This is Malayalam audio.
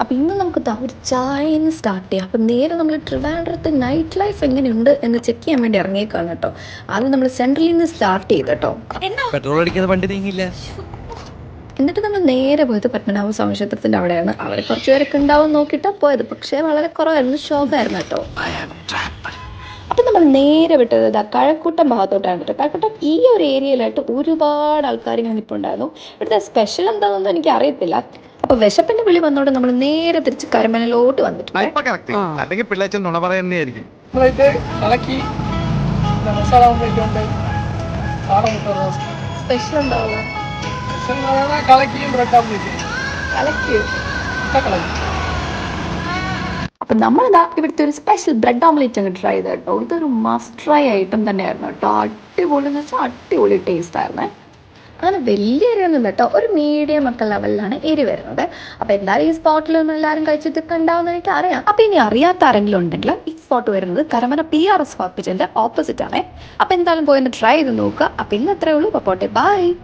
അപ്പോൾ ഇന്ന് നമുക്ക് ദാ ഒരു ചായന്ന് സ്റ്റാർട്ട് ചെയ്യാം. അപ്പം നേരെ നമ്മൾ ട്രിവാൻഡ്രത്ത് നൈറ്റ് ലൈഫ് എങ്ങനെയുണ്ട് എന്ന് ചെക്ക് ചെയ്യാൻ വേണ്ടി ഇറങ്ങിയേക്കാണ് കേട്ടോ. ആദ്യം നമ്മൾ സെൻട്രലിൽ നിന്ന് സ്റ്റാർട്ട് ചെയ്ത് കേട്ടോ. പെട്രോൾ അടിക്കാതെ വണ്ടി നീങ്ങില്ല. എന്നിട്ട് നമ്മൾ നേരെ പോയത് പത്മനാഭ സ്വാമി ക്ഷേത്രത്തിൻ്റെ അവിടെയാണ്. അവിടെ കുറച്ച് പേരൊക്കെ ഉണ്ടാവും നോക്കിയിട്ടാണ് പോയത്, പക്ഷേ വളരെ കുറവായിരുന്നു, ഷോക്കായിരുന്നു കേട്ടോ. അപ്പം നമ്മൾ നേരെ വിട്ടത് ഇതാ കഴക്കൂട്ടം ഭാഗത്തോട്ടാണ് കേട്ടോ. കഴക്കൂട്ടം ഈ ഒരു ഏരിയയിലായിട്ട് ഒരുപാട് ആൾക്കാർ ഇങ്ങനെ നിൽപ്പുണ്ടായിരുന്നു. ഇവിടുത്തെ സ്പെഷ്യൽ എന്താണെന്നൊന്നും എനിക്ക് അറിയത്തില്ല. അപ്പോൾ വിശപ്പിൻ്റെ വിളി വന്നോണ്ട് നമ്മൾ നേരെ തിരിച്ച് കരമനയിലോട്ട് വന്നിട്ടുണ്ട്. അല്ലെങ്കിൽ പിള്ളേച്ചൻ നുണ പറയുന്നതായിരിക്കും. സ്പെഷ്യൽ ഉണ്ടാവുക അപ്പം നമ്മളിതാ ഇവിടുത്തെ ഒരു സ്പെഷ്യൽ ബ്രെഡ് ഓംലെറ്റ് അങ്ങ് ട്രൈ ചെയ്ത് കേട്ടോ. ഇതൊരു മസ്റ്റ് ട്രൈ ഐറ്റം തന്നെയായിരുന്നു കേട്ടോ. അടിപൊളി എന്ന് വെച്ചാൽ അടിപൊളി ടേസ്റ്റ് ആയിരുന്നേ. അങ്ങനെ വലിയ എരിവൊന്നും കേട്ടോ, ഒരു മീഡിയം ഒക്കെ ലെവലിലാണ് എരി വരുന്നത്. അപ്പോൾ എന്തായാലും ഈ സ്പോട്ടിലൊന്നും എല്ലാവരും കഴിച്ചിട്ടൊക്കെ ഉണ്ടാവുമെന്ന് എനിക്ക് അറിയാം. അപ്പോൾ ഇനി അറിയാത്ത ആരെങ്കിലും ഉണ്ടെങ്കിൽ ഈ സ്പോട്ട് വരുന്നത് കരമന PRS ഹോസ്പിറ്റലിൻ്റെ ഓപ്പോസിറ്റ് ആണ്. അപ്പോൾ എന്തായാലും പോയി ഒന്ന് ട്രൈ ചെയ്ത് നോക്കുക. അപ്പോൾ ഇന്ന് അത്രയേ ഉള്ളൂ. അപ്പോൾ പോട്ടെ, ബൈ.